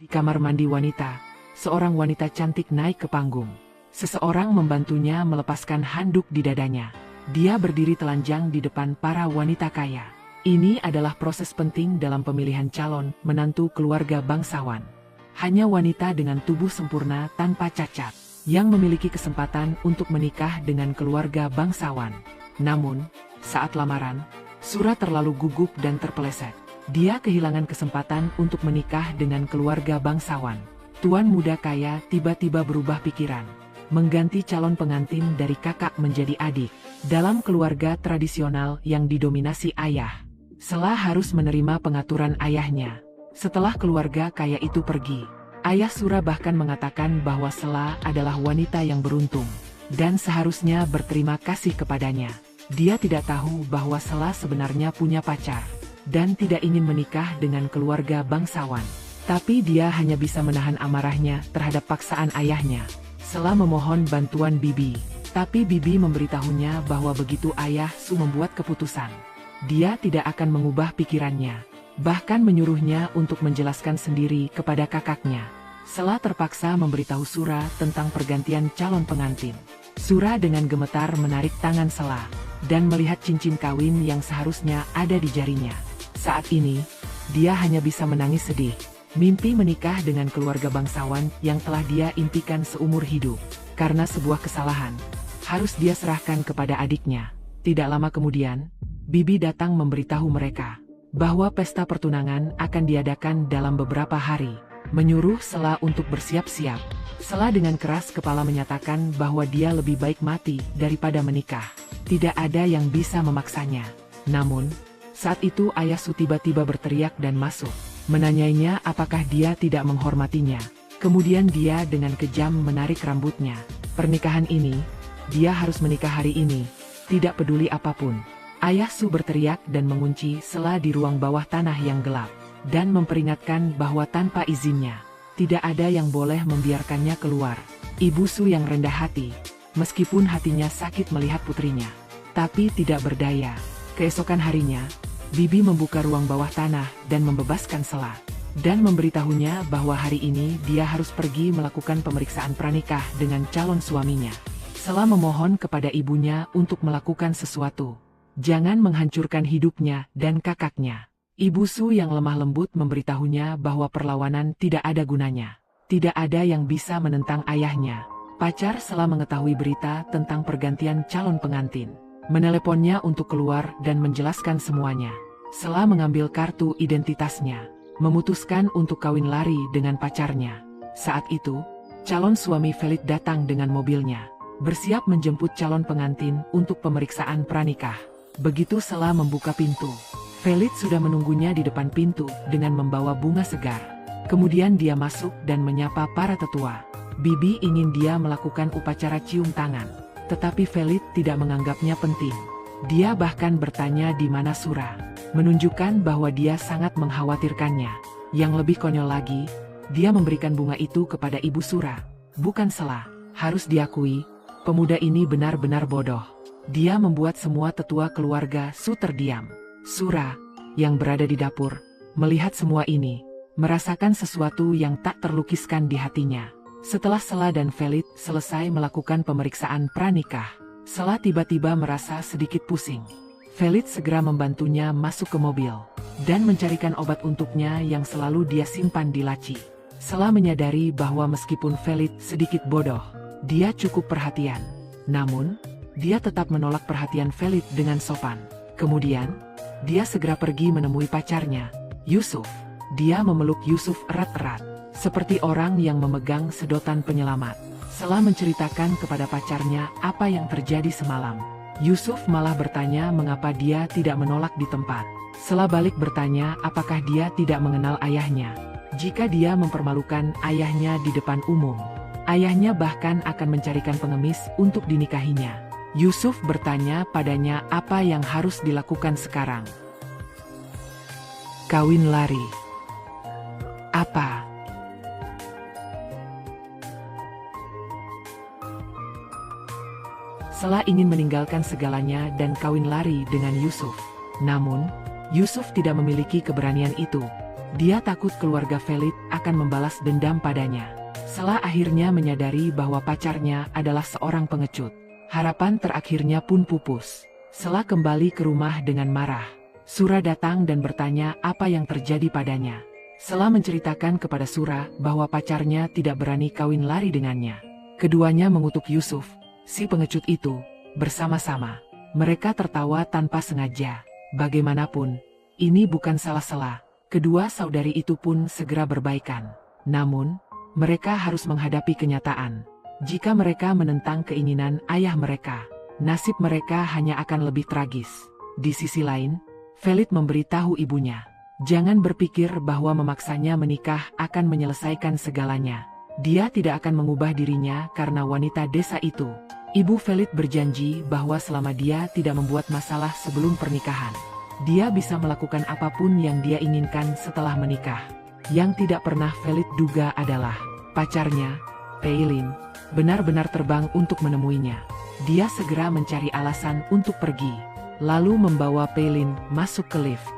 Di kamar mandi wanita, seorang wanita cantik naik ke panggung. Seseorang membantunya melepaskan handuk di dadanya. Dia berdiri telanjang di depan para wanita kaya. Ini adalah proses penting dalam pemilihan calon menantu keluarga bangsawan. Hanya wanita dengan tubuh sempurna tanpa cacat yang memiliki kesempatan untuk menikah dengan keluarga bangsawan. Namun, saat lamaran, Sura terlalu gugup dan terpeleset. Dia kehilangan kesempatan untuk menikah dengan keluarga bangsawan. Tuan muda kaya tiba-tiba berubah pikiran, mengganti calon pengantin dari kakak menjadi adik. Dalam keluarga tradisional yang didominasi ayah, Sela harus menerima pengaturan ayahnya. Setelah keluarga kaya itu pergi, ayah Sura bahkan mengatakan bahwa Sela adalah wanita yang beruntung dan seharusnya berterima kasih kepadanya. Dia tidak tahu bahwa Sela sebenarnya punya pacar dan tidak ingin menikah dengan keluarga bangsawan. Tapi dia hanya bisa menahan amarahnya terhadap paksaan ayahnya. Sela memohon bantuan Bibi, tapi Bibi memberitahunya bahwa begitu ayah Su membuat keputusan, dia tidak akan mengubah pikirannya, bahkan menyuruhnya untuk menjelaskan sendiri kepada kakaknya. Sela terpaksa memberitahu Sura tentang pergantian calon pengantin. Sura dengan gemetar menarik tangan Sela dan melihat cincin kawin yang seharusnya ada di jarinya. Saat ini, dia hanya bisa menangis sedih. Mimpi menikah dengan keluarga bangsawan yang telah dia impikan seumur hidup, karena sebuah kesalahan, harus dia serahkan kepada adiknya. Tidak lama kemudian, Bibi datang memberitahu mereka bahwa pesta pertunangan akan diadakan dalam beberapa hari. Menyuruh Sela untuk bersiap-siap. Sela dengan keras kepala menyatakan bahwa dia lebih baik mati daripada menikah. Tidak ada yang bisa memaksanya. Namun, saat itu ayah Su tiba-tiba berteriak dan masuk, menanyainya apakah dia tidak menghormatinya. Kemudian dia dengan kejam menarik rambutnya. Pernikahan ini, dia harus menikah hari ini, tidak peduli apapun. Ayah Su berteriak dan mengunci Sela di ruang bawah tanah yang gelap, dan memperingatkan bahwa tanpa izinnya, tidak ada yang boleh membiarkannya keluar. Ibu Su yang rendah hati, meskipun hatinya sakit melihat putrinya, tapi tidak berdaya. Keesokan harinya, Bibi membuka ruang bawah tanah dan membebaskan Sela, dan memberitahunya bahwa hari ini dia harus pergi melakukan pemeriksaan pranikah dengan calon suaminya. Sela memohon kepada ibunya untuk melakukan sesuatu. Jangan menghancurkan hidupnya dan kakaknya. Ibu Su yang lemah lembut memberitahunya bahwa perlawanan tidak ada gunanya. Tidak ada yang bisa menentang ayahnya. Pacar Sela mengetahui berita tentang pergantian calon pengantin, meneleponnya untuk keluar dan menjelaskan semuanya. Sela mengambil kartu identitasnya, memutuskan untuk kawin lari dengan pacarnya. Saat itu, calon suami Felid datang dengan mobilnya, bersiap menjemput calon pengantin untuk pemeriksaan pranikah. Begitu Sela membuka pintu, Felid sudah menunggunya di depan pintu dengan membawa bunga segar. Kemudian dia masuk dan menyapa para tetua. Bibi ingin dia melakukan upacara cium tangan, tetapi Felid tidak menganggapnya penting. Dia bahkan bertanya di mana Sura, menunjukkan bahwa dia sangat mengkhawatirkannya. Yang lebih konyol lagi, dia memberikan bunga itu kepada Ibu Sura, bukan Sela. Harus diakui, pemuda ini benar-benar bodoh. Dia membuat semua tetua keluarga Su terdiam. Sura, yang berada di dapur, melihat semua ini, merasakan sesuatu yang tak terlukiskan di hatinya. Setelah Sela dan Felid selesai melakukan pemeriksaan pranikah, Sela tiba-tiba merasa sedikit pusing. Felid segera membantunya masuk ke mobil, dan mencarikan obat untuknya yang selalu dia simpan di laci. Sela menyadari bahwa meskipun Felid sedikit bodoh, dia cukup perhatian. Namun, dia tetap menolak perhatian Felid dengan sopan. Kemudian, dia segera pergi menemui pacarnya, Yusuf. Dia memeluk Yusuf erat-erat, seperti orang yang memegang sedotan penyelamat. Sela menceritakan kepada pacarnya apa yang terjadi semalam. Yusuf malah bertanya mengapa dia tidak menolak di tempat. Sela balik bertanya apakah dia tidak mengenal ayahnya. Jika dia mempermalukan ayahnya di depan umum, ayahnya bahkan akan mencarikan pengemis untuk dinikahinya. Yusuf bertanya padanya apa yang harus dilakukan sekarang. Kawin lari. Apa? Sela ingin meninggalkan segalanya dan kawin lari dengan Yusuf. Namun, Yusuf tidak memiliki keberanian itu. Dia takut keluarga Felid akan membalas dendam padanya. Sela akhirnya menyadari bahwa pacarnya adalah seorang pengecut. Harapan terakhirnya pun pupus. Sela kembali ke rumah dengan marah. Sura datang dan bertanya apa yang terjadi padanya. Sela menceritakan kepada Sura bahwa pacarnya tidak berani kawin lari dengannya. Keduanya mengutuk Yusuf, si pengecut itu, bersama-sama. Mereka tertawa tanpa sengaja. Bagaimanapun, ini bukan salah Sela. Kedua saudari itu pun segera berbaikan. Namun, mereka harus menghadapi kenyataan. Jika mereka menentang keinginan ayah mereka, nasib mereka hanya akan lebih tragis. Di sisi lain, Felid memberitahu ibunya, jangan berpikir bahwa memaksanya menikah akan menyelesaikan segalanya. Dia tidak akan mengubah dirinya karena wanita desa itu. Ibu Felid berjanji bahwa selama dia tidak membuat masalah sebelum pernikahan, dia bisa melakukan apapun yang dia inginkan setelah menikah. Yang tidak pernah Felid duga adalah pacarnya, Peilin, benar-benar terbang untuk menemuinya. Dia segera mencari alasan untuk pergi, lalu membawa Peilin masuk ke lift.